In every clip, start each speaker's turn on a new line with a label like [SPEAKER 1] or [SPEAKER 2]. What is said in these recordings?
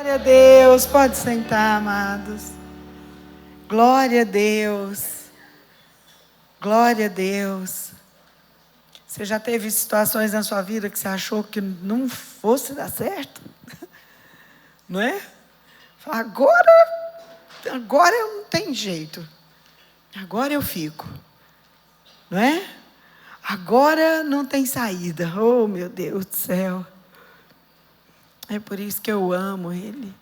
[SPEAKER 1] Glória a Deus, pode sentar, amados. Glória a Deus. Glória a Deus. Você já teve situações na sua vida que você achou que não fosse dar certo? Não é? Agora eu não tenho jeito. Agora eu fico. Não é? Agora não tem saída. Oh, meu Deus do céu. É por isso que eu amo Ele.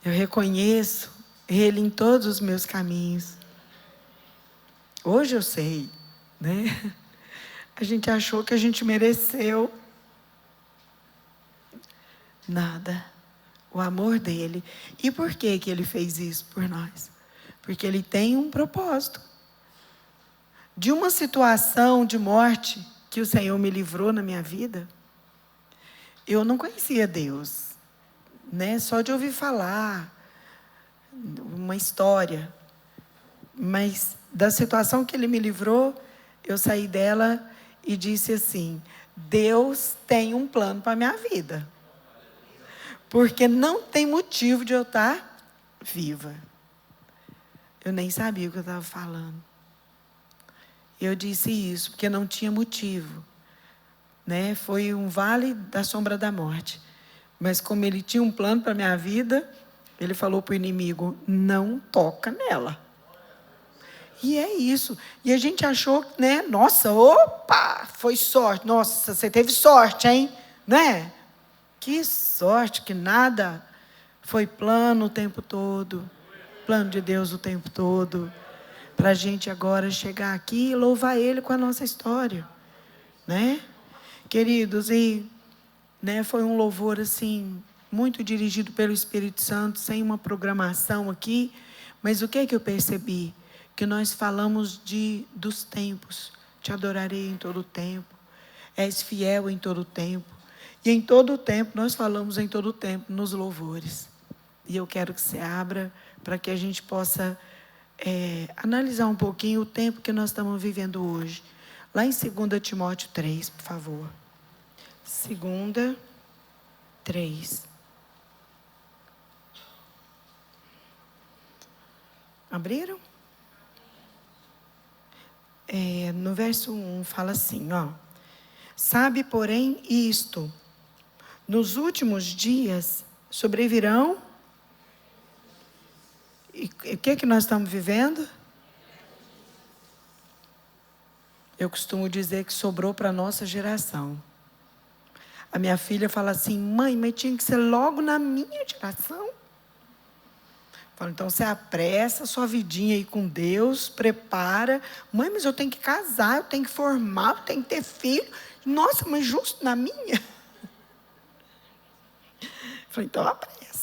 [SPEAKER 1] Eu reconheço Ele em todos os meus caminhos. Hoje eu sei, né? A gente achou que a gente mereceu nada. O amor dele. E por que que ele fez isso por nós? Porque ele tem um propósito. De uma situação de morte que o Senhor me livrou na minha vida, eu não conhecia Deus, né? Só de ouvir falar, uma história. Mas da situação que ele me livrou, eu saí dela e disse assim: Deus tem um plano para a minha vida. Porque não tem motivo de eu estar viva. Eu nem sabia o que eu estava falando. Eu disse isso, porque não tinha motivo. Né? Foi um vale da sombra da morte. Mas como ele tinha um plano para a minha vida, ele falou para o inimigo: não toca nela. E é isso. E a gente achou, né? Nossa, opa, foi sorte. Nossa, você teve sorte, hein? Né? Que sorte, que nada. Foi plano o tempo todo. Plano de Deus o tempo todo. Para a gente agora chegar aqui e louvar Ele com a nossa história. Né? Queridos, né, foi um louvor assim, muito dirigido pelo Espírito Santo, sem uma programação aqui. Mas o que é que eu percebi? Que nós falamos dos tempos. Te adorarei em todo o tempo. És fiel em todo o tempo. E em todo o tempo, nós falamos em todo o tempo, nos louvores. E eu quero que você abra para que a gente possa analisar um pouquinho o tempo que nós estamos vivendo hoje. Lá em 2 Timóteo 3, por favor. 2, 3. Abriram? No verso 1 fala assim, ó. Sabe, porém, isto: nos últimos dias sobrevirão. E o que nós estamos vivendo? Eu costumo dizer que sobrou para a nossa geração. A minha filha fala assim: mãe, mas tinha que ser logo na minha geração. Eu falo: então você apressa a sua vidinha aí com Deus, prepara. Mãe, mas eu tenho que casar, eu tenho que formar, eu tenho que ter filho. Nossa, mas justo na minha? Eu falei: então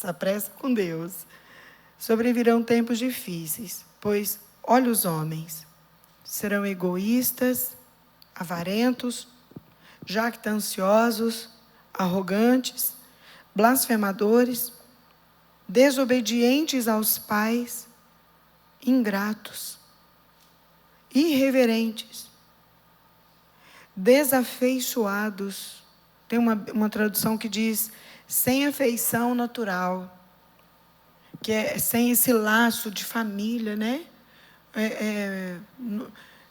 [SPEAKER 1] apressa com Deus. Sobrevirão tempos difíceis, pois, olha os homens, serão egoístas, avarentos, jactanciosos, arrogantes, blasfemadores, desobedientes aos pais, ingratos, irreverentes, desafeiçoados. Tem uma tradução que diz sem afeição natural, que é sem esse laço de família, né?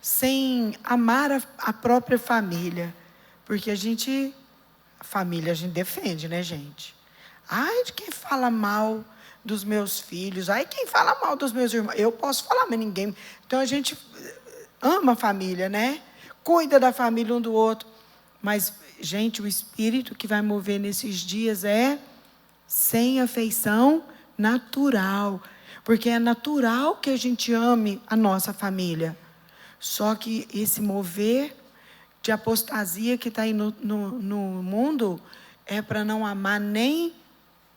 [SPEAKER 1] Sem amar a própria família. Porque a família a gente defende, né, gente? Ai, de quem fala mal dos meus filhos. Ai, quem fala mal dos meus irmãos. Eu posso falar, mas ninguém. Então a gente ama a família, né? Cuida da família um do outro. Mas, gente, o espírito que vai mover nesses dias é sem afeição natural. Porque é natural que a gente ame a nossa família. Só que esse mover de apostasia que está aí no mundo é para não amar nem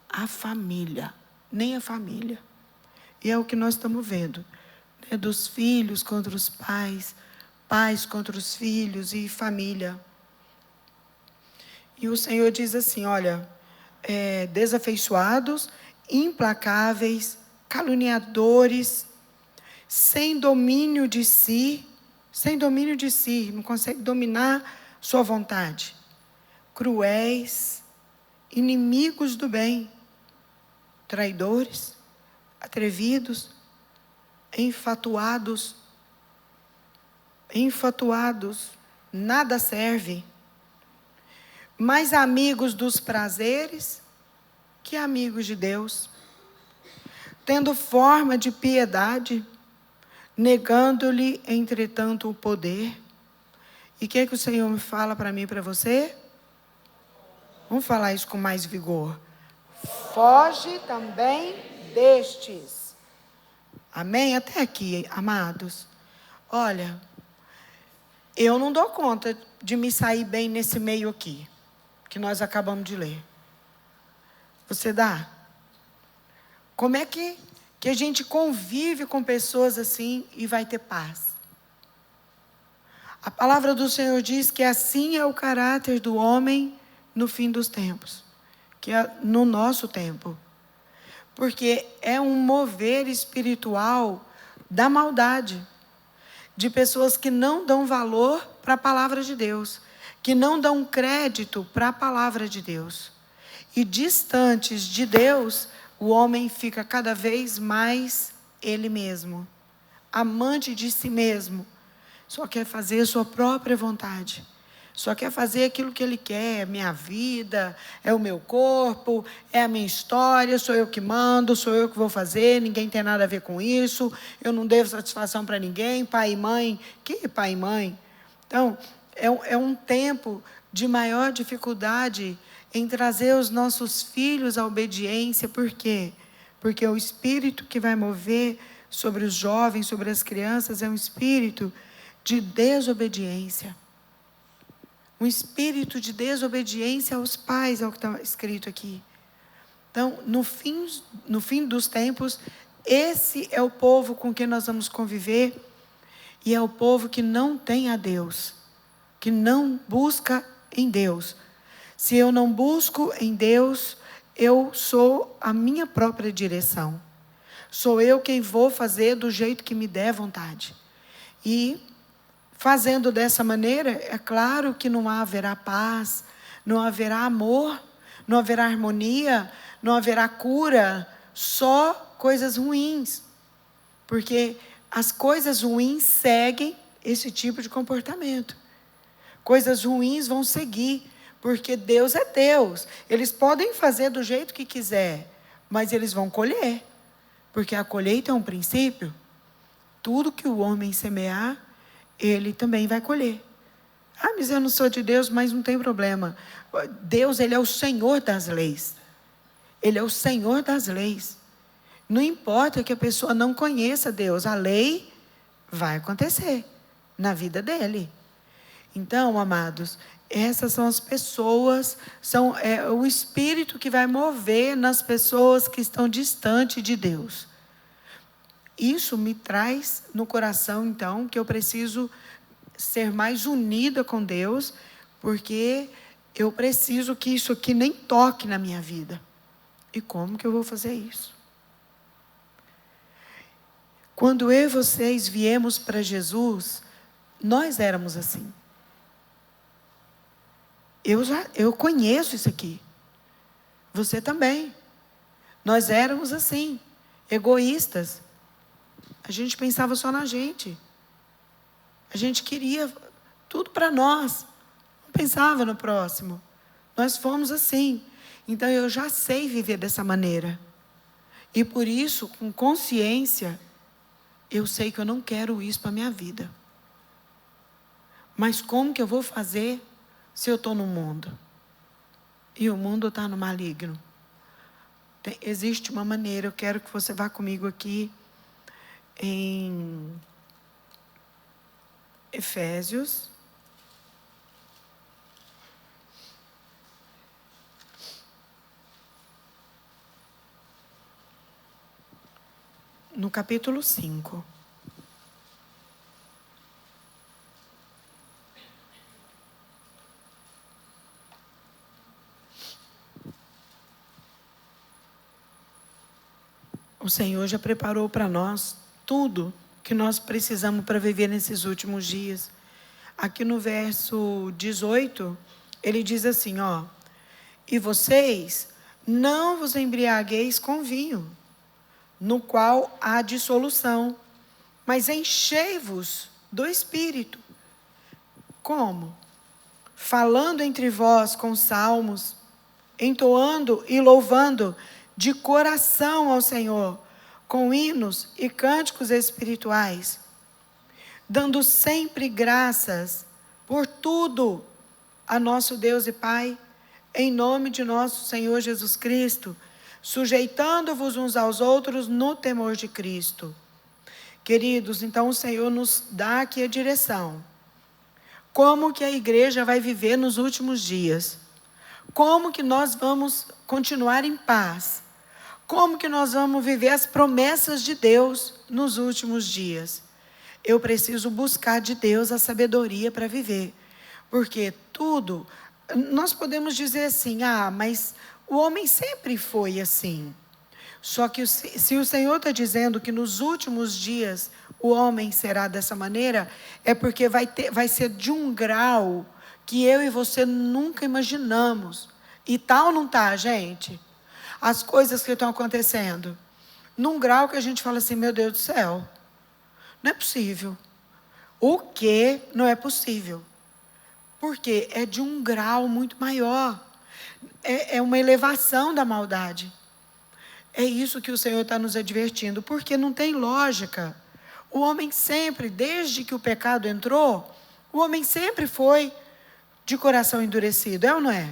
[SPEAKER 1] a família. Nem a família. E é o que nós estamos vendo. Né? Dos filhos contra os pais, pais contra os filhos e família. E o Senhor diz assim, olha, desafeiçoados, implacáveis, caluniadores, sem domínio de si, não consegue dominar sua vontade, cruéis, inimigos do bem, traidores, atrevidos, enfatuados, nada serve, mais amigos dos prazeres que amigos de Deus, tendo forma de piedade, negando-lhe, entretanto, o poder. E o que é que o Senhor me fala para mim e para você? Vamos falar isso com mais vigor. Foge também destes. Amém? Até aqui, amados. Olha, eu não dou conta de me sair bem nesse meio aqui, que nós acabamos de ler. Você dá? Como é que a gente convive com pessoas assim e vai ter paz? A palavra do Senhor diz que assim é o caráter do homem no fim dos tempos, que é no nosso tempo. Porque é um mover espiritual da maldade, de pessoas que não dão valor para a palavra de Deus, que não dão crédito para a palavra de Deus. E distantes de Deus, o homem fica cada vez mais ele mesmo, amante de si mesmo, só quer fazer a sua própria vontade, só quer fazer aquilo que ele quer. É minha vida, é o meu corpo, é a minha história, sou eu que mando, sou eu que vou fazer, ninguém tem nada a ver com isso, eu não devo satisfação para ninguém, pai e mãe. Que pai e mãe? Então, é um tempo de maior dificuldade em trazer os nossos filhos à obediência. Por quê? Porque o espírito que vai mover sobre os jovens, sobre as crianças, é um espírito de desobediência. Um espírito de desobediência aos pais, é o que está escrito aqui. Então, no fim dos tempos, esse é o povo com quem nós vamos conviver, e é o povo que não tem a Deus, que não busca em Deus. Se eu não busco em Deus, eu sou a minha própria direção. Sou eu quem vou fazer do jeito que me der vontade. E fazendo dessa maneira, é claro que não haverá paz, não haverá amor, não haverá harmonia, não haverá cura, só coisas ruins. Porque as coisas ruins seguem esse tipo de comportamento. Coisas ruins vão seguir, porque Deus é Deus. Eles podem fazer do jeito que quiser, mas eles vão colher, porque a colheita é um princípio. Tudo que o homem semear, ele também vai colher. Ah, mas eu não sou de Deus, mas não tem problema. Deus, ele é o Senhor das leis. Ele é o Senhor das leis. Não importa que a pessoa não conheça Deus, a lei vai acontecer na vida dele. Então, amados, essas são as pessoas, é o espírito que vai mover nas pessoas que estão distantes de Deus. Isso me traz no coração, então, que eu preciso ser mais unida com Deus, porque eu preciso que isso aqui nem toque na minha vida. E como que eu vou fazer isso? Quando eu e vocês viemos para Jesus, nós éramos assim. Eu conheço isso aqui. Você também. Nós éramos assim, egoístas. A gente pensava só na gente. A gente queria tudo para nós. Não pensava no próximo. Nós fomos assim. Então eu já sei viver dessa maneira. E por isso, com consciência, eu sei que eu não quero isso para a minha vida. Mas como que eu vou fazer se eu estou no mundo? E o mundo está no maligno. Existe uma maneira, eu quero que você vá comigo aqui em Efésios. No capítulo 5. O Senhor já preparou para nós tudo que nós precisamos para viver nesses últimos dias. Aqui no verso 18, ele diz assim, ó: e vocês não vos embriagueis com vinho, no qual há dissolução, mas enchei-vos do Espírito. Como? Falando entre vós com salmos, entoando e louvando de coração ao Senhor, com hinos e cânticos espirituais, dando sempre graças por tudo a nosso Deus e Pai, em nome de nosso Senhor Jesus Cristo, sujeitando-vos uns aos outros no temor de Cristo. Queridos, então o Senhor nos dá aqui a direção. Como que a igreja vai viver nos últimos dias? Como que nós vamos continuar em paz? Como que nós vamos viver as promessas de Deus nos últimos dias? Eu preciso buscar de Deus a sabedoria para viver. Porque tudo, nós podemos dizer assim, mas o homem sempre foi assim. Só que se o Senhor está dizendo que nos últimos dias o homem será dessa maneira, é porque vai ser de um grau que eu e você nunca imaginamos. E tal não está, gente? As coisas que estão acontecendo. Num grau que a gente fala assim, meu Deus do céu, não é possível. O que não é possível? Porque é de um grau muito maior. É uma elevação da maldade. É isso que o Senhor está nos advertindo, porque não tem lógica. O homem sempre, desde que o pecado entrou, o homem sempre foi de coração endurecido, é ou não é?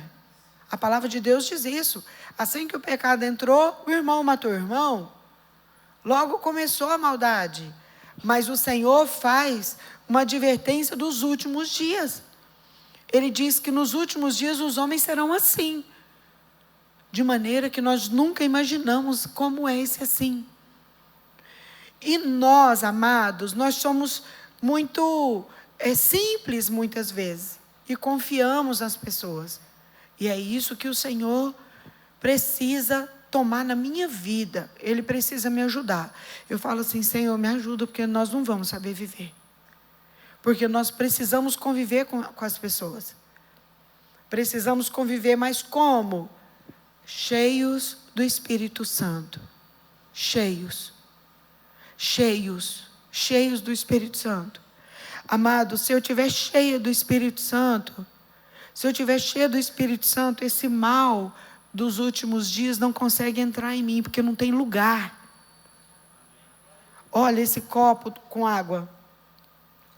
[SPEAKER 1] A palavra de Deus diz isso. Assim que o pecado entrou, o irmão matou o irmão. Logo começou a maldade. Mas o Senhor faz uma advertência dos últimos dias. Ele diz que nos últimos dias os homens serão assim. De maneira que nós nunca imaginamos como é esse assim. E nós, amados, nós somos muito simples muitas vezes. E confiamos nas pessoas. E é isso que o Senhor precisa tomar na minha vida. Ele precisa me ajudar. Eu falo assim, Senhor, me ajuda, porque nós não vamos saber viver. Porque nós precisamos conviver com as pessoas. Precisamos conviver, mas como? Cheios do Espírito Santo. Cheios do Espírito Santo. Amado, se eu estiver cheia do Espírito Santo, esse mal dos últimos dias não consegue entrar em mim, porque não tem lugar. Olha esse copo com água.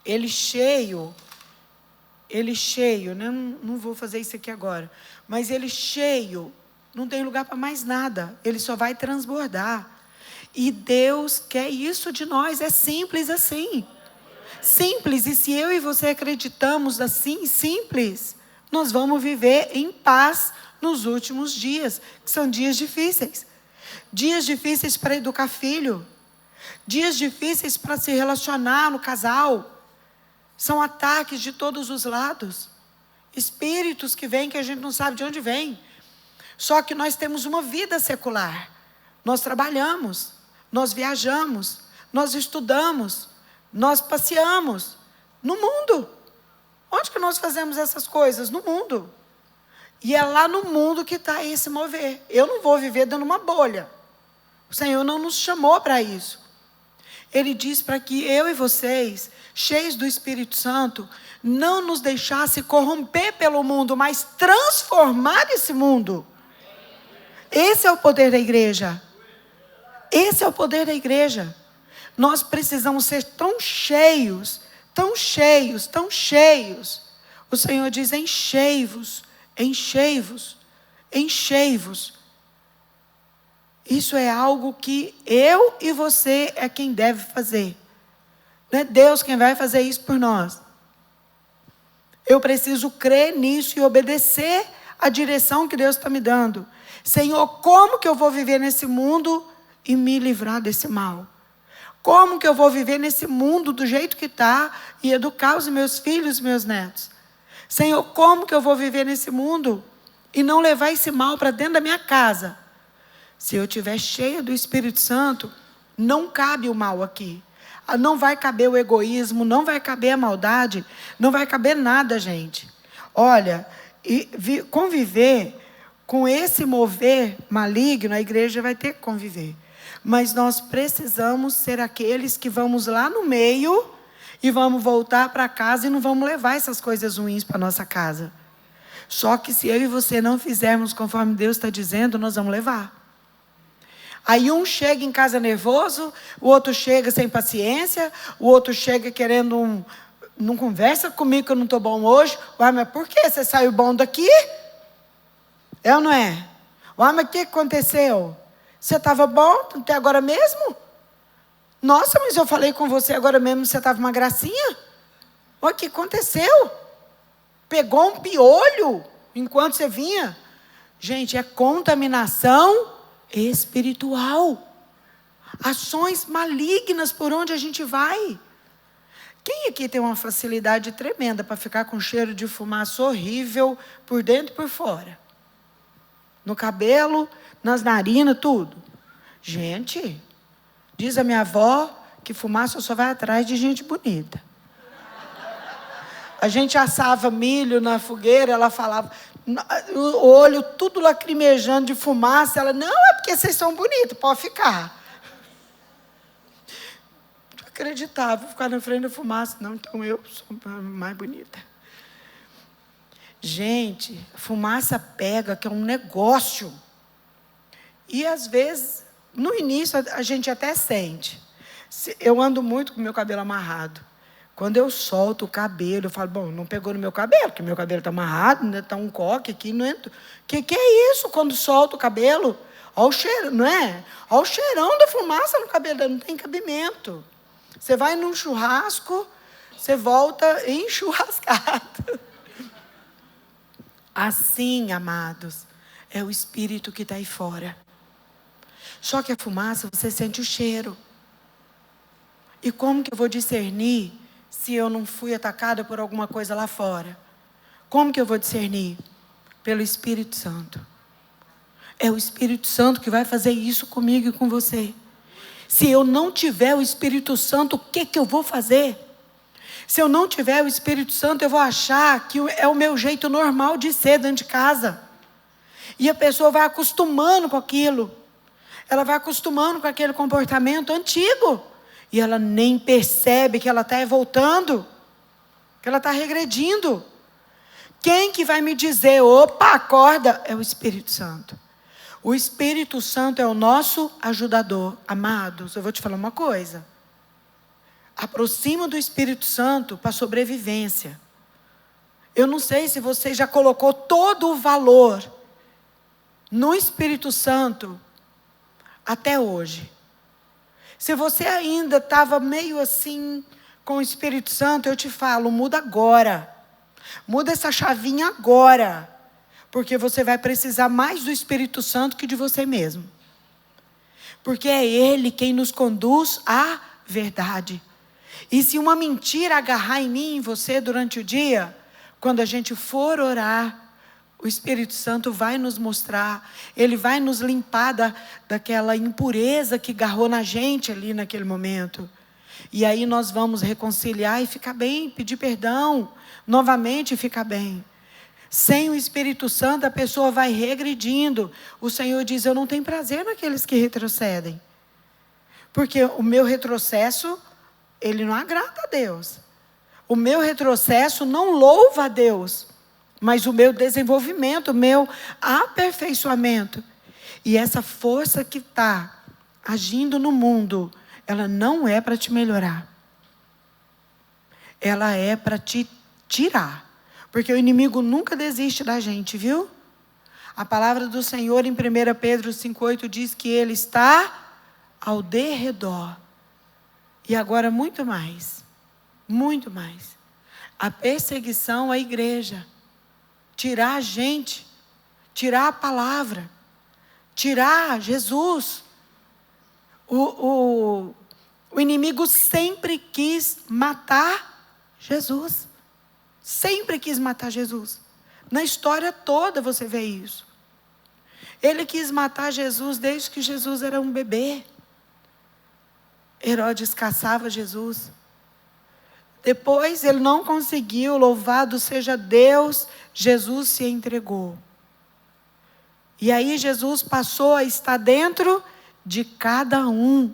[SPEAKER 1] Ele cheio, né? Não vou fazer isso aqui agora. Mas ele cheio, não tem lugar para mais nada. Ele só vai transbordar. E Deus quer isso de nós. É simples assim. Simples. E se eu e você acreditamos assim, simples, nós vamos viver em paz nos últimos dias, que são dias difíceis. Dias difíceis para educar filho. Dias difíceis para se relacionar no casal. São ataques de todos os lados. Espíritos que vêm que a gente não sabe de onde vem. Só que nós temos uma vida secular. Nós trabalhamos, nós viajamos, nós estudamos, nós passeamos no mundo. Onde que nós fazemos essas coisas? No mundo. E é lá no mundo que está esse mover. Eu não vou viver dando uma bolha. O Senhor não nos chamou para isso. Ele diz para que eu e vocês, cheios do Espírito Santo, não nos deixasse corromper pelo mundo, mas transformar esse mundo. Esse é o poder da igreja. Esse é o poder da igreja. Nós precisamos ser tão cheios, tão cheios, tão cheios. O Senhor diz, enchei-vos, enchei-vos, enchei-vos. Isso é algo que eu e você é quem deve fazer. Não é Deus quem vai fazer isso por nós. Eu preciso crer nisso e obedecer a direção que Deus está me dando. Senhor, como que eu vou viver nesse mundo e me livrar desse mal? Como que eu vou viver nesse mundo do jeito que está e educar os meus filhos e meus netos? Senhor, como que eu vou viver nesse mundo e não levar esse mal para dentro da minha casa? Se eu estiver cheia do Espírito Santo, não cabe o mal aqui. Não vai caber o egoísmo, não vai caber a maldade, não vai caber nada, gente. Olha, conviver Com esse mover maligno, a igreja vai ter que conviver. Mas nós precisamos ser aqueles que vamos lá no meio e vamos voltar para casa e não vamos levar essas coisas ruins para a nossa casa. Só que se eu e você não fizermos conforme Deus está dizendo, nós vamos levar. Aí um chega em casa nervoso, o outro chega sem paciência, o outro chega querendo não conversa comigo que eu não estou bom hoje. Uai, mas por que você saiu bom daqui? É ou não é? Uai, mas o que aconteceu? Você estava bom até agora mesmo? Nossa, mas eu falei com você agora mesmo, você estava uma gracinha? O que aconteceu? Pegou um piolho enquanto você vinha? Gente, é contaminação espiritual. Ações malignas por onde a gente vai. Quem aqui tem uma facilidade tremenda para ficar com cheiro de fumaça horrível por dentro e por fora? No cabelo, nas narinas, tudo. Gente, diz a minha avó que fumaça só vai atrás de gente bonita. A gente assava milho na fogueira, ela falava, o olho tudo lacrimejando de fumaça. Ela, não, é porque vocês são bonitos, pode ficar. Eu acreditava, vou ficar na frente da fumaça. Não, então eu sou mais bonita. Gente, fumaça pega, que é um negócio. E às vezes, no início, a gente até sente. Eu ando muito com o meu cabelo amarrado. Quando eu solto o cabelo, eu falo, bom, não pegou no meu cabelo, porque meu cabelo está amarrado, ainda está um coque aqui. Não entra. Que é isso quando solta o cabelo? Olha o cheiro, não é? Olha o cheirão da fumaça no cabelo, não tem cabimento. Você vai num churrasco, você volta enchurrascado. Assim, amados, é o espírito que está aí fora. Só que a fumaça, você sente o cheiro. E como que eu vou discernir se eu não fui atacada por alguma coisa lá fora? Como que eu vou discernir? Pelo Espírito Santo. É o Espírito Santo que vai fazer isso comigo e com você. Se eu não tiver o Espírito Santo, o que eu vou fazer? Se eu não tiver o Espírito Santo, eu vou achar que é o meu jeito normal de ser dentro de casa. E a pessoa vai acostumando com aquilo. Ela vai acostumando com aquele comportamento antigo. E ela nem percebe que ela está voltando. Que ela está regredindo. Quem que vai me dizer, opa, acorda? É o Espírito Santo. O Espírito Santo é o nosso ajudador. Amados, eu vou te falar uma coisa. Aproxima do Espírito Santo para sobrevivência. Eu não sei se você já colocou todo o valor no Espírito Santo até hoje. Se você ainda estava meio assim com o Espírito Santo, eu te falo, muda agora. Muda essa chavinha agora. Porque você vai precisar mais do Espírito Santo que de você mesmo. Porque é Ele quem nos conduz à verdade. E se uma mentira agarrar em mim e em você durante o dia, quando a gente for orar, o Espírito Santo vai nos mostrar, Ele vai nos limpar daquela impureza que agarrou na gente ali naquele momento. E aí nós vamos reconciliar e ficar bem, pedir perdão, novamente ficar bem. Sem o Espírito Santo a pessoa vai regredindo. O Senhor diz, eu não tenho prazer naqueles que retrocedem. Porque o meu retrocesso, ele não agrada a Deus. O meu retrocesso não louva a Deus. Mas o meu desenvolvimento, o meu aperfeiçoamento. E essa força que está agindo no mundo, ela não é para te melhorar. Ela é para te tirar. Porque o inimigo nunca desiste da gente, viu? A palavra do Senhor em 1 Pedro 5,8 diz que Ele está ao derredor. E agora muito mais. Muito mais. A perseguição à igreja. Tirar a gente. Tirar a palavra. Tirar Jesus. O inimigo sempre quis matar Jesus. Sempre quis matar Jesus. Na história toda você vê isso. Ele quis matar Jesus desde que Jesus era um bebê. Herodes caçava Jesus. Depois ele não conseguiu, louvado seja Deus, Jesus se entregou. E aí Jesus passou a estar dentro de cada um.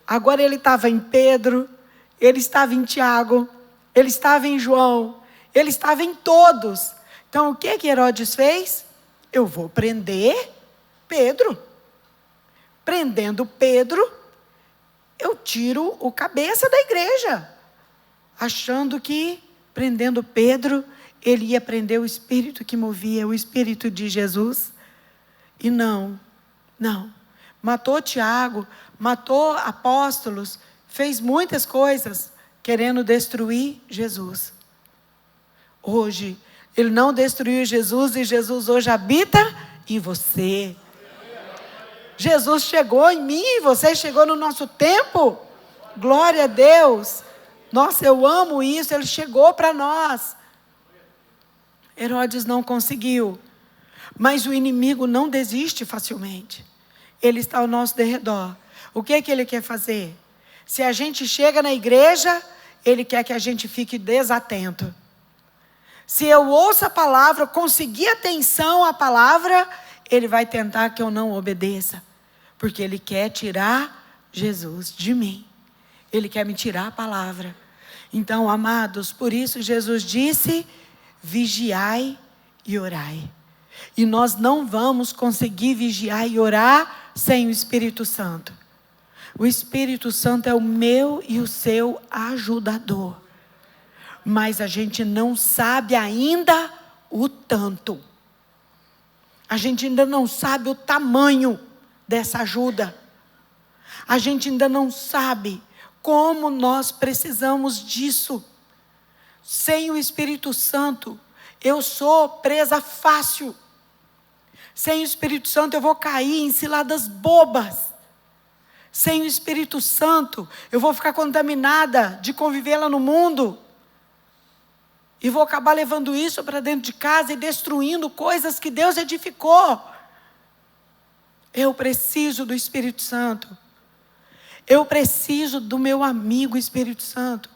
[SPEAKER 1] Agora ele estava em Pedro, ele estava em Tiago, ele estava em João, ele estava em todos. Então o que Herodes fez? Eu vou prender Pedro. Prendendo Pedro, eu tiro o cabeça da igreja, achando que prendendo Pedro, ele ia prender o espírito que movia, o espírito de Jesus. E não. Matou Tiago, matou apóstolos, fez muitas coisas, querendo destruir Jesus. Hoje, ele não destruiu Jesus, e Jesus hoje habita em você. Jesus chegou em mim, você chegou no nosso tempo. Glória a Deus. Nossa, eu amo isso, ele chegou para nós. Herodes não conseguiu, mas o inimigo não desiste facilmente. Ele está ao nosso derredor. O que ele quer fazer? Se a gente chega na igreja, ele quer que a gente fique desatento. Se eu ouço a palavra, conseguir atenção à palavra, ele vai tentar que eu não obedeça. Porque ele quer tirar Jesus de mim. Ele quer me tirar a palavra. Então, amados, por isso Jesus disse: vigiai e orai. E nós não vamos conseguir vigiar e orar sem o Espírito Santo. O Espírito Santo é o meu e o seu ajudador. Mas a gente não sabe ainda o tanto. A gente ainda não sabe o tamanho dessa ajuda. A gente ainda não sabe como nós precisamos disso. Sem o Espírito Santo, eu sou presa fácil. Sem o Espírito Santo, eu vou cair em ciladas bobas. Sem o Espírito Santo, eu vou ficar contaminada de conviver lá no mundo. E vou acabar levando isso para dentro de casa e destruindo coisas que Deus edificou. Eu preciso do Espírito Santo. Eu preciso do meu amigo Espírito Santo.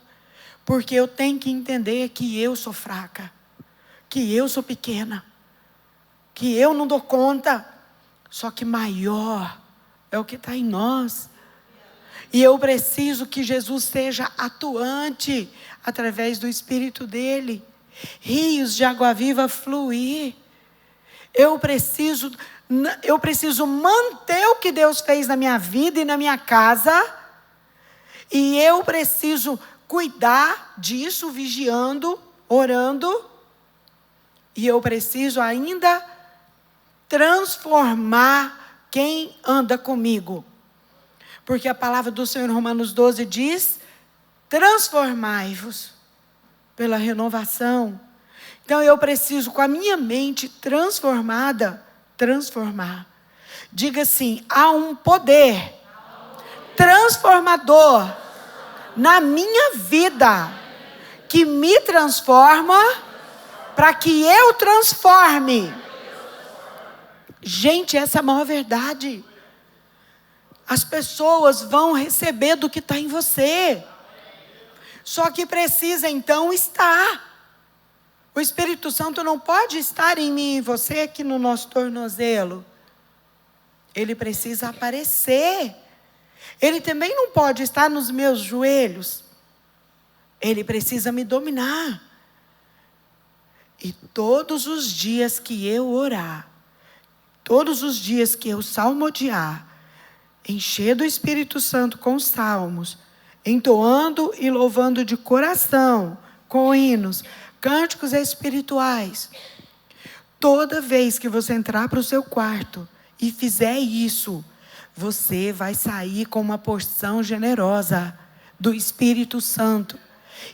[SPEAKER 1] Porque eu tenho que entender que eu sou fraca. Que eu sou pequena. Que eu não dou conta. Só que maior é o que está em nós. E eu preciso que Jesus seja atuante através do Espírito dele. Rios de água viva fluir. Eu preciso manter o que Deus fez na minha vida e na minha casa. E eu preciso cuidar disso, vigiando, orando. E eu preciso ainda transformar quem anda comigo. Porque a palavra do Senhor em Romanos 12 diz: transformai-vos pela renovação. Então eu preciso, com a minha mente transformada, transformar. Diga assim: há um poder transformador na minha vida, que me transforma para que eu transforme. Gente, essa é a maior verdade. As pessoas vão receber do que está em você. Só que precisa então estar. O Espírito Santo não pode estar em mim e em você aqui no nosso tornozelo. Ele precisa aparecer. Ele também não pode estar nos meus joelhos. Ele precisa me dominar. E todos os dias que eu orar, todos os dias que eu salmodiar, encher do Espírito Santo com salmos, entoando e louvando de coração, com hinos, cânticos espirituais. Toda vez que você entrar para o seu quarto e fizer isso, você vai sair com uma porção generosa do Espírito Santo.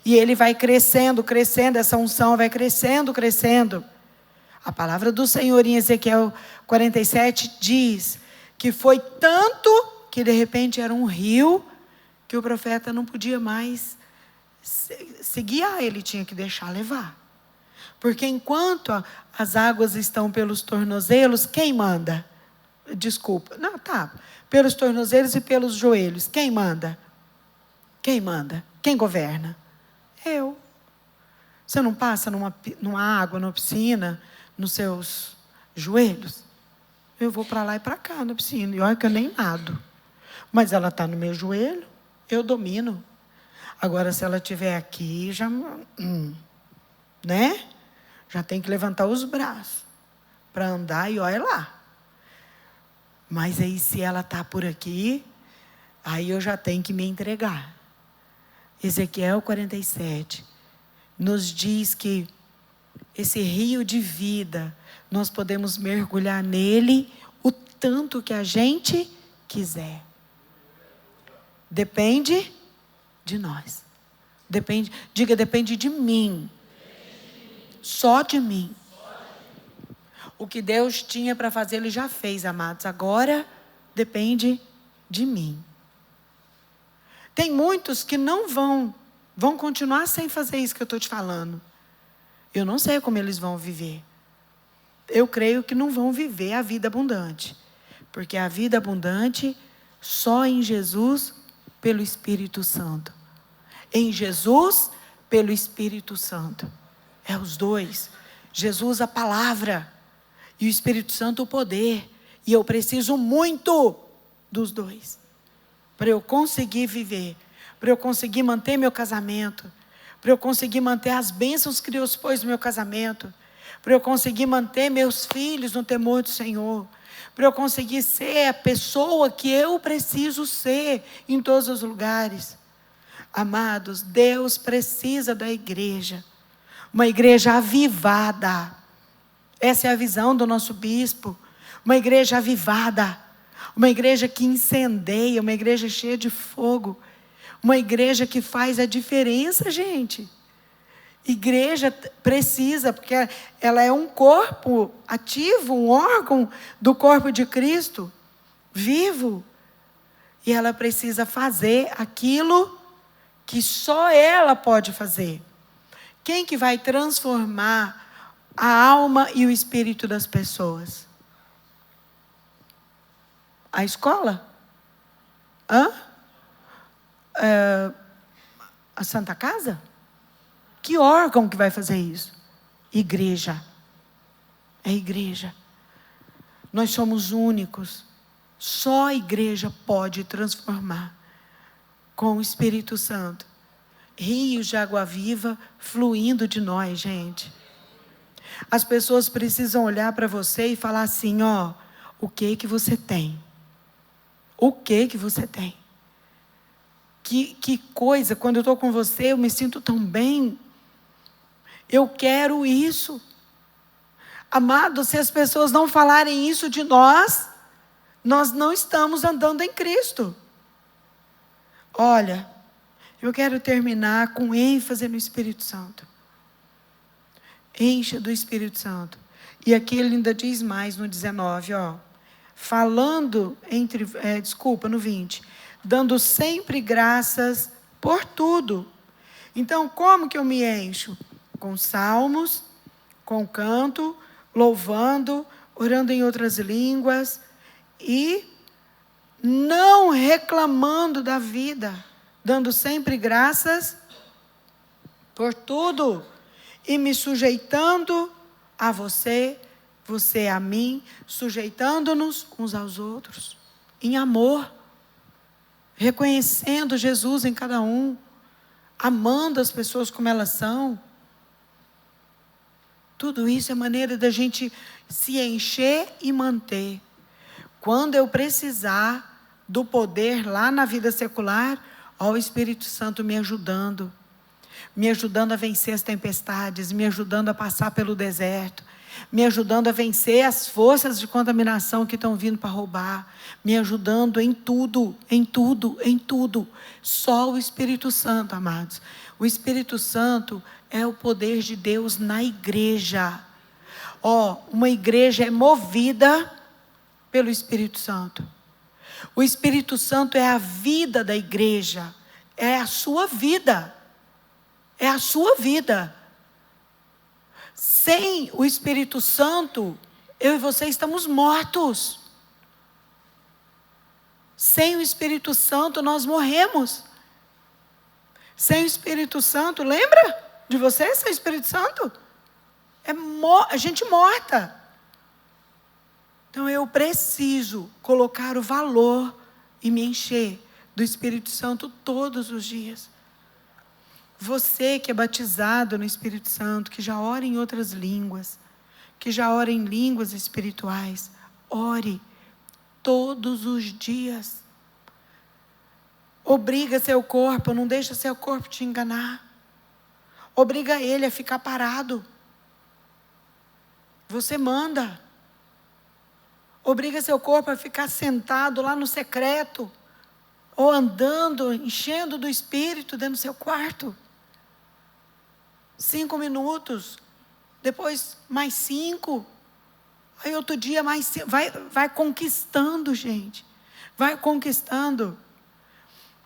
[SPEAKER 1] E ele vai crescendo, crescendo, essa unção vai crescendo, crescendo. A palavra do Senhor em Ezequiel 47 diz que foi tanto que de repente era um rio que o profeta não podia mais se guiar, ele tinha que deixar levar. Porque enquanto as águas estão pelos tornozelos, quem manda? Desculpa, não, tá. Pelos tornozelos e pelos joelhos, quem manda? Quem manda? Quem governa? Você não passa numa água, numa piscina, nos seus joelhos, eu vou para lá e para cá na piscina. E olha que eu nem nado. Mas ela está no meu joelho, eu domino. Agora, se ela estiver aqui, já, né? Já tem que levantar os braços para andar e olha lá. Mas aí, se ela está por aqui, aí eu já tenho que me entregar. Ezequiel 47 nos diz que esse rio de vida, nós podemos mergulhar nele o tanto que a gente quiser. Depende de nós. Depende de mim. Só de mim. O que Deus tinha para fazer, Ele já fez, amados. Agora, depende de mim. Tem muitos que não vão continuar sem fazer isso que eu estou te falando. Eu não sei como eles vão viver. Eu creio que não vão viver a vida abundante. Porque a vida abundante, só em Jesus, pelo Espírito Santo. Em Jesus, pelo Espírito Santo. É os dois. Jesus, a palavra. E o Espírito Santo, o poder. E eu preciso muito dos dois. Para eu conseguir viver. Para eu conseguir manter meu casamento. Para eu conseguir manter as bênçãos que Deus pôs no meu casamento. Para eu conseguir manter meus filhos no temor do Senhor. Para eu conseguir ser a pessoa que eu preciso ser em todos os lugares. Amados, Deus precisa da igreja. Uma igreja avivada. Essa é a visão do nosso bispo. Uma igreja avivada. Uma igreja que incendeia. Uma igreja cheia de fogo. Uma igreja que faz a diferença, gente. Igreja precisa, porque ela é um corpo ativo, um órgão do corpo de Cristo, vivo. E ela precisa fazer aquilo que só ela pode fazer. Quem que vai transformar a alma e o espírito das pessoas? A escola? A Santa Casa? Que órgão que vai fazer isso? Igreja. É igreja. Nós somos únicos. Só a igreja pode transformar. Com o Espírito Santo. Rios de água viva fluindo de nós, gente. As pessoas precisam olhar para você e falar assim, ó, o que você tem? O que você tem? Que coisa, quando eu estou com você, eu me sinto tão bem. Eu quero isso. Amado, se as pessoas não falarem isso de nós, nós não estamos andando em Cristo. Olha, eu quero terminar com ênfase no Espírito Santo. Encha do Espírito Santo. E aqui ele ainda diz mais no 19, ó. Falando no 20. Dando sempre graças por tudo. Então, como que eu me encho? Com salmos, com canto, louvando, orando em outras línguas e não reclamando da vida, dando sempre graças por tudo e me sujeitando a você, você a mim, sujeitando-nos uns aos outros, em amor, reconhecendo Jesus em cada um, amando as pessoas como elas são. Tudo isso é maneira da gente se encher e manter. Quando eu precisar do poder lá na vida secular, ó, o Espírito Santo me ajudando a vencer as tempestades, me ajudando a passar pelo deserto, me ajudando a vencer as forças de contaminação que estão vindo para roubar, me ajudando em tudo, em tudo, em tudo. Só o Espírito Santo, amados. O Espírito Santo é o poder de Deus na igreja. Uma igreja é movida pelo Espírito Santo. O Espírito Santo é a vida da igreja. É a sua vida. É a sua vida. Sem o Espírito Santo, eu e você estamos mortos. Sem o Espírito Santo, nós morremos. Sem o Espírito Santo, lembra de você sem o Espírito Santo? A gente morta. Então eu preciso colocar o valor e me encher do Espírito Santo todos os dias. Você que é batizado no Espírito Santo, que já ora em outras línguas, que já ora em línguas espirituais, ore todos os dias. Obriga seu corpo, não deixa seu corpo te enganar. Obriga ele a ficar parado. Você manda. Obriga seu corpo a ficar sentado lá no secreto, ou andando, enchendo do Espírito dentro do seu quarto. 5 minutos, depois mais 5, aí outro dia mais 5, vai conquistando, gente. Vai conquistando.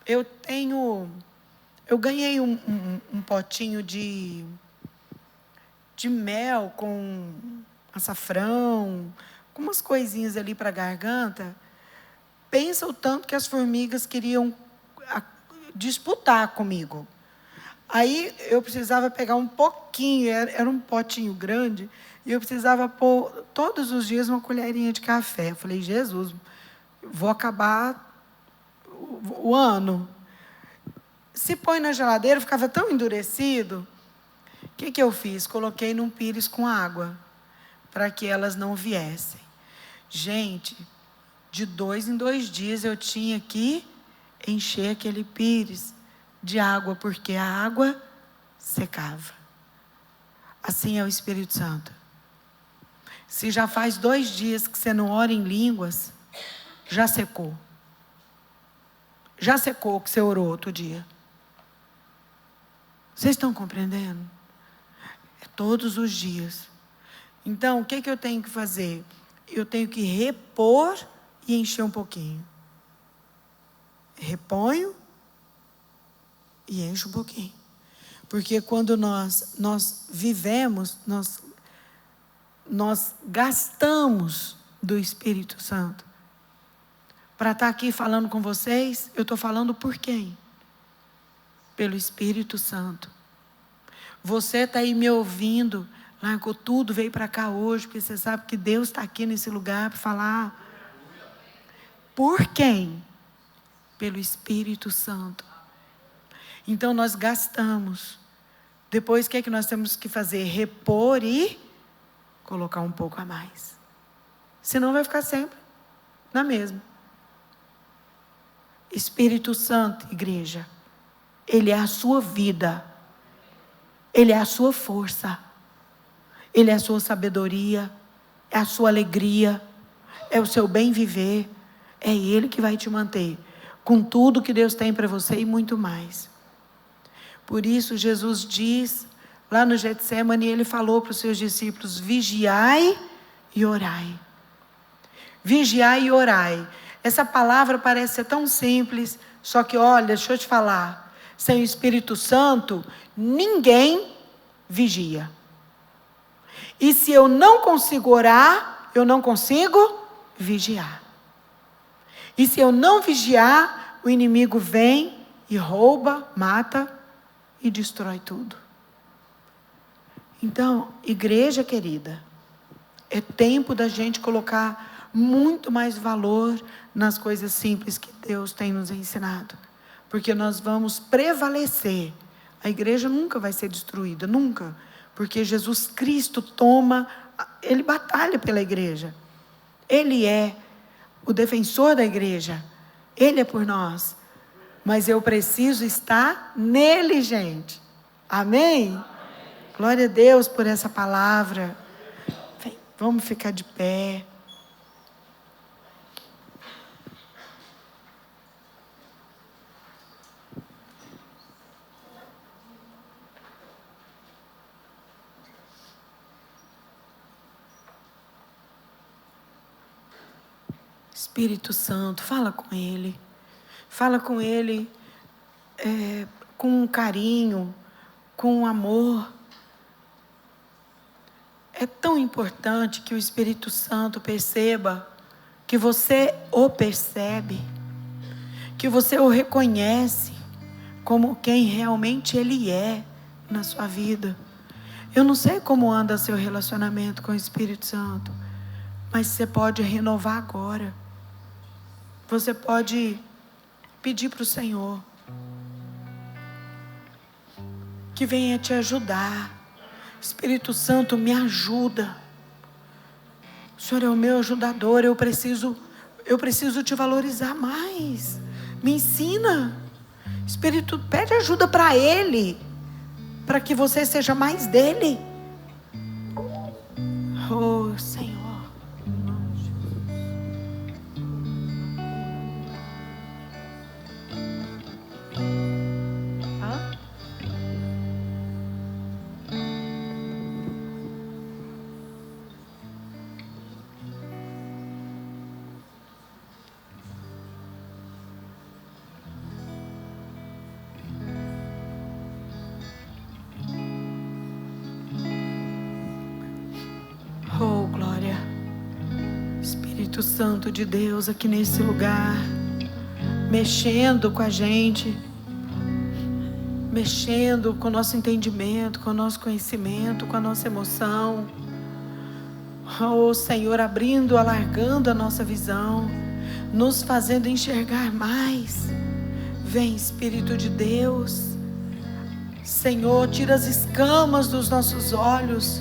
[SPEAKER 1] Eu ganhei um potinho de mel com açafrão, com umas coisinhas ali para a garganta. Pensa o tanto que as formigas queriam disputar comigo. Aí eu precisava pegar um pouquinho, era um potinho grande, e eu precisava pôr todos os dias uma colherinha de café. Eu falei, Jesus, vou acabar o ano. Se põe na geladeira, ficava tão endurecido. O que eu fiz? Coloquei num pires com água, para que elas não viessem. Gente, de 2 em 2 dias eu tinha que encher aquele pires de água, porque a água secava. Assim é o Espírito Santo. Se já faz 2 dias que você não ora em línguas, já secou. Já secou que você orou outro dia. Vocês estão compreendendo? É todos os dias. Então, o que eu tenho que fazer? Eu tenho que repor e encher um pouquinho. Reponho e encho um pouquinho. Porque quando nós vivemos, nós gastamos do Espírito Santo. Para estar aqui falando com vocês, eu estou falando por quem? Pelo Espírito Santo. Você está aí me ouvindo, largou tudo, veio para cá hoje, porque você sabe que Deus está aqui nesse lugar para falar. Por quem? Pelo Espírito Santo. Então nós gastamos. Depois o que é que nós temos que fazer? Repor e colocar um pouco a mais. Senão vai ficar sempre na mesma. Espírito Santo, igreja, Ele é a sua vida. Ele é a sua força. Ele é a sua sabedoria. É a sua alegria. É o seu bem viver. É Ele que vai te manter com tudo que Deus tem para você e muito mais. Por isso Jesus diz, lá no Getsemane, Ele falou para os seus discípulos, vigiai e orai. Vigiai e orai. Essa palavra parece ser tão simples, só que olha, deixa eu te falar, sem o Espírito Santo, ninguém vigia. E se eu não consigo orar, eu não consigo vigiar. E se eu não vigiar, o inimigo vem e rouba, mata e destrói tudo. Então, igreja querida, é tempo da gente colocar muito mais valor nas coisas simples que Deus tem nos ensinado. Porque nós vamos prevalecer. A igreja nunca vai ser destruída, nunca. Porque Jesus Cristo Ele batalha pela igreja. Ele é o defensor da igreja. Ele é por nós. Mas eu preciso estar nele, gente. Amém? Glória a Deus por essa palavra. Vem, vamos ficar de pé. Espírito Santo, fala com Ele. Fala com Ele com carinho, com amor. É tão importante que o Espírito Santo perceba que você o percebe, que você o reconhece como quem realmente Ele é na sua vida. Eu não sei como anda seu relacionamento com o Espírito Santo, Mas você pode renovar agora. Você pode pedir para o Senhor que venha te ajudar. Espírito Santo, me ajuda. O Senhor é o meu ajudador. Eu preciso te valorizar mais. Me ensina. Espírito, pede ajuda para Ele, para que você seja mais dele. Oh, Senhor. Oh, glória. Espírito Santo de Deus aqui nesse lugar, mexendo com a gente, mexendo com o nosso entendimento, com o nosso conhecimento, com a nossa emoção. Oh, Senhor, abrindo, alargando a nossa visão, nos fazendo enxergar mais. Vem, Espírito de Deus. Senhor, tira as escamas dos nossos olhos.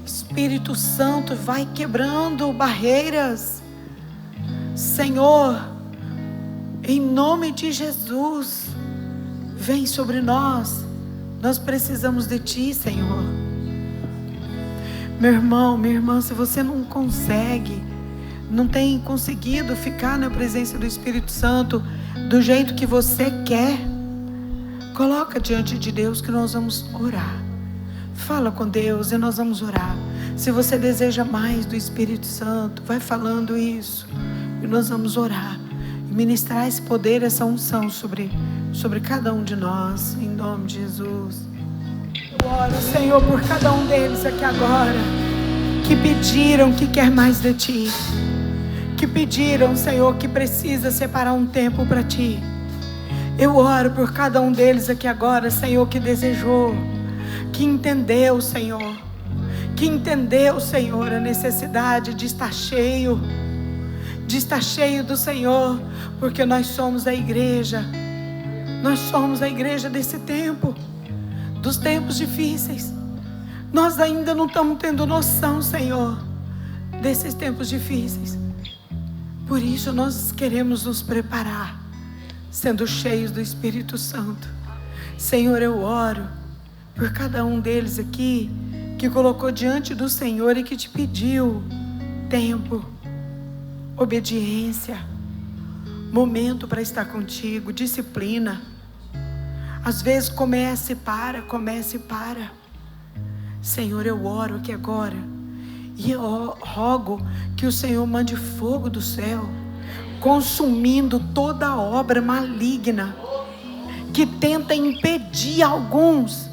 [SPEAKER 1] Espírito Santo, vai quebrando barreiras. Senhor, em nome de Jesus, vem sobre nós. Nós precisamos de Ti, Senhor. Meu irmão, minha irmã, se você não consegue, não tem conseguido ficar na presença do Espírito Santo do jeito que você quer, coloca diante de Deus que nós vamos orar. Fala com Deus e nós vamos orar. Se você deseja mais do Espírito Santo, vai falando isso e nós vamos orar e ministrar esse poder, essa unção sobre cada um de nós, em nome de Jesus. Eu oro, Senhor, por cada um deles aqui agora, que pediram que quer mais de Ti, que pediram, Senhor, que precisa separar um tempo para Ti. Eu oro por cada um deles aqui agora, Senhor, que desejou, que entendeu, Senhor, Senhor, a necessidade de estar cheio do Senhor, porque nós somos a igreja desse tempo, dos tempos difíceis. Nós ainda não estamos tendo noção, Senhor, desses tempos difíceis. Por isso nós queremos nos preparar, sendo cheios do Espírito Santo. Senhor, eu oro por cada um deles aqui, que colocou diante do Senhor e que te pediu tempo, obediência, momento para estar contigo, disciplina. Às vezes começa e para. Senhor, eu oro aqui agora e eu rogo que o Senhor mande fogo do céu, consumindo toda obra maligna que tenta impedir alguns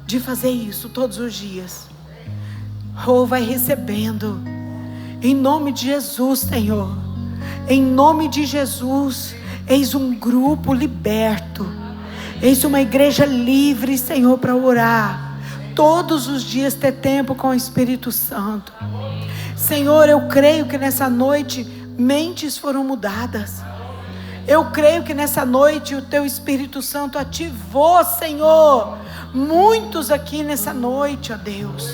[SPEAKER 1] de fazer isso todos os dias. Oh, vai recebendo, em nome de Jesus, Senhor, em nome de Jesus. Eis um grupo liberto, eis uma igreja livre, Senhor, para orar todos os dias, ter tempo com o Espírito Santo. Senhor, eu creio que nessa noite mentes foram mudadas. Eu creio que nessa noite o Teu Espírito Santo ativou, Senhor, muitos aqui nessa noite, ó Deus.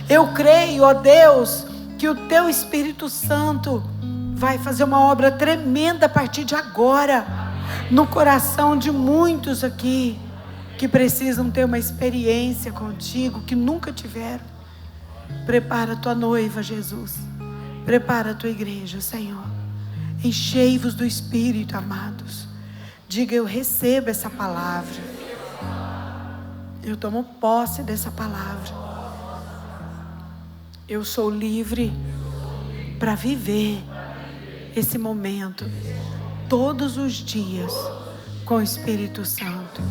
[SPEAKER 1] Eu creio, ó Deus, que o Teu Espírito Santo vai fazer uma obra tremenda a partir de agora, no coração de muitos aqui, que precisam ter uma experiência contigo, que nunca tiveram. Prepara a Tua noiva, Jesus. Prepara a Tua igreja, Senhor. Enchei-vos do Espírito, amados. Diga: eu recebo essa palavra. Eu tomo posse dessa palavra. Eu sou livre para viver esse momento todos os dias com o Espírito Santo.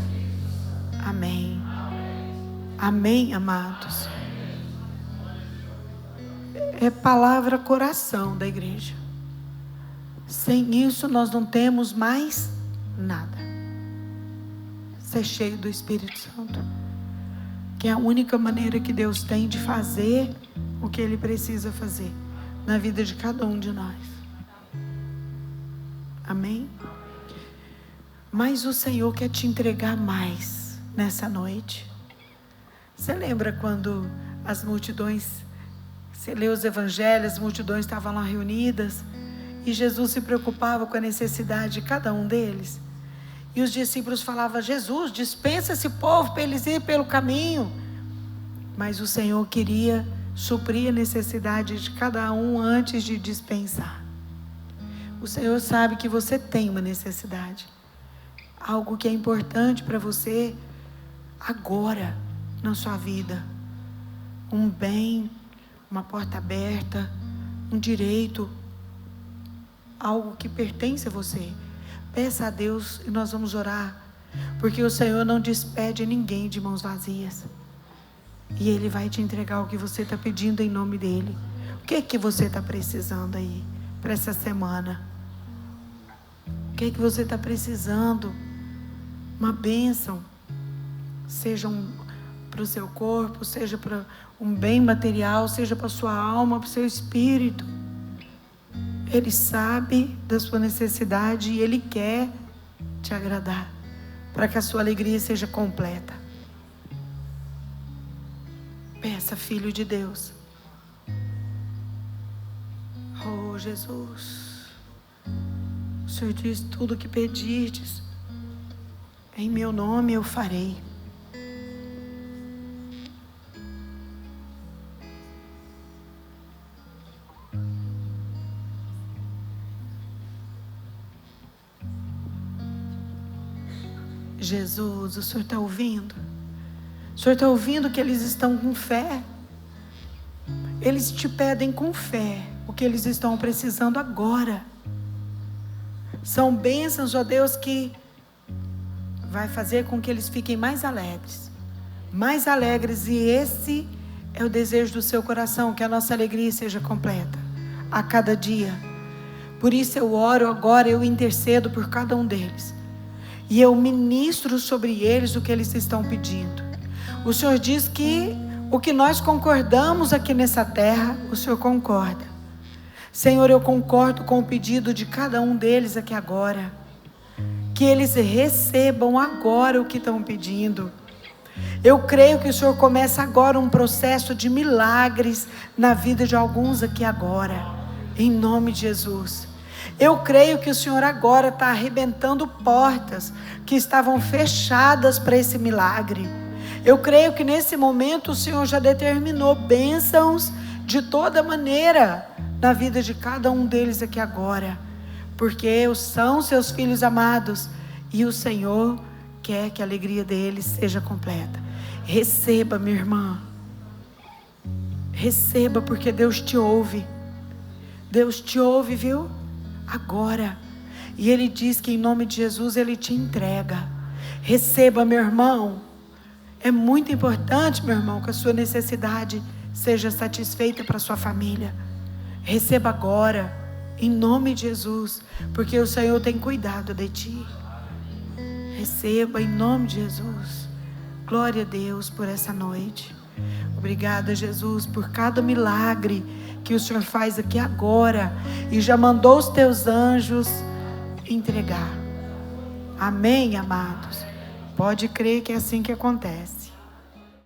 [SPEAKER 1] Amém. Amém, amados. É palavra coração da igreja. Sem isso nós não temos mais nada. Ser cheio do Espírito Santo, que é a única maneira que Deus tem de fazer o que Ele precisa fazer. na vida de cada um de nós. Amém? Mas o Senhor quer te entregar mais nessa noite. Você lembra quando as multidões, você lê os evangelhos, as multidões estavam lá reunidas e Jesus se preocupava com a necessidade de cada um deles? E os discípulos falavam: Jesus, dispensa esse povo para eles irem pelo caminho. Mas o Senhor queria suprir a necessidade de cada um antes de dispensar. O Senhor sabe que você tem uma necessidade, algo que é importante para você agora na sua vida, um bem, uma porta aberta, um direito, algo que pertence a você. Peça a Deus e nós vamos orar, porque o Senhor não despede ninguém de mãos vazias, e Ele vai te entregar o que você está pedindo em nome dEle. O que é que você está precisando aí para essa semana? O que é que você está precisando? Uma bênção, seja para o seu corpo, seja para um bem material, seja para a sua alma, para o seu espírito. Ele sabe da sua necessidade e Ele quer te agradar, para que a sua alegria seja completa. Peça, Filho de Deus. Oh, Jesus, o Senhor diz: tudo que pedirdes, em meu nome eu farei. Jesus, o Senhor está ouvindo? O Senhor está ouvindo que eles estão com fé? Eles te pedem com fé o que eles estão precisando agora. São bênçãos, ó Deus, que vai fazer com que eles fiquem mais alegres. Mais alegres, e esse é o desejo do seu coração, que a nossa alegria seja completa a cada dia. Por isso eu oro agora, eu intercedo por cada um deles. E eu ministro sobre eles o que eles estão pedindo. O Senhor diz que o que nós concordamos aqui nessa terra, o Senhor concorda. Senhor, eu concordo com o pedido de cada um deles aqui agora. Que eles recebam agora o que estão pedindo. Eu creio que o Senhor começa agora um processo de milagres na vida de alguns aqui agora. Em nome de Jesus. Eu creio que o Senhor agora está arrebentando portas que estavam fechadas para esse milagre. Eu creio que nesse momento o Senhor já determinou bênçãos de toda maneira na vida de cada um deles aqui agora. Porque são seus filhos amados e o Senhor quer que a alegria deles seja completa. Receba, minha irmã. Receba, porque Deus te ouve. Deus te ouve, viu? Agora. E Ele diz que em nome de Jesus Ele te entrega. Receba, meu irmão. É muito importante, meu irmão, que a sua necessidade seja satisfeita para a sua família. Receba agora, em nome de Jesus, porque o Senhor tem cuidado de ti. Receba em nome de Jesus. Glória a Deus por essa noite. Obrigada, Jesus, por cada milagre que o Senhor faz aqui agora e já mandou os teus anjos entregar. Amém, amados? Pode crer que é assim que acontece.